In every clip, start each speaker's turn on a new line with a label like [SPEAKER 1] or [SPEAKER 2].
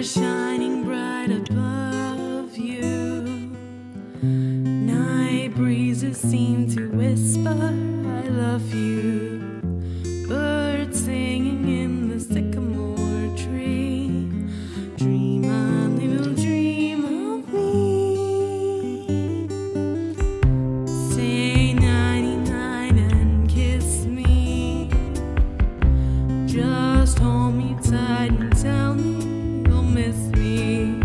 [SPEAKER 1] shining bright above you. Night breezes seem to whisper, I love you. Birds singing in the sycamore tree. Dream a little dream of me. Say 99 and kiss me. Just hold me tight and tell me you'll miss me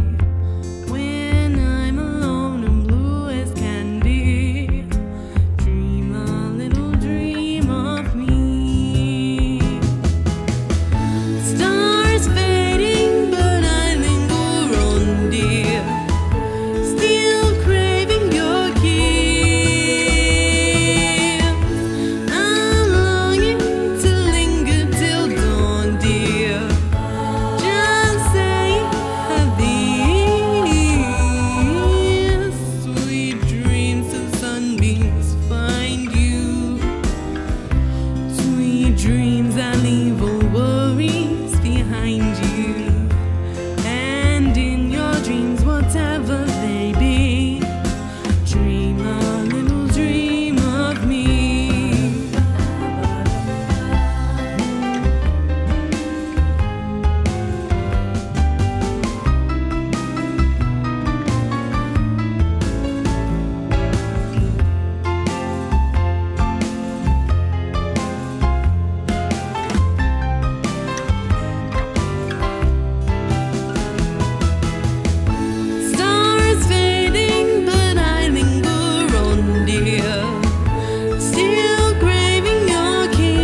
[SPEAKER 1] when I'm alone and blue as can be. Dream a little dream of me. Stars fading, but I linger on, dear, still craving your kiss. I'm longing to linger till dawn, dear. Just say these sweet dreams till sunbeams find you. Sweet dreams that leave all worries behind you. And in your dreams, whatever they be, dream a little dream of me. Stars fading, but I linger on, dear, still craving your kiss.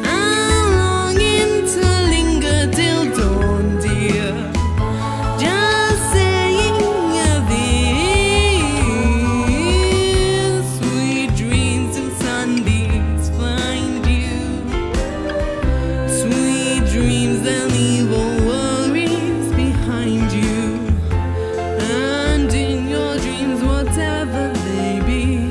[SPEAKER 1] I'm longing to linger till dawn, dear. Just saying these sweet dreams till sunbeams find you. Sweet dreams that leave all worries behind you. And in your dreams, whatever they be,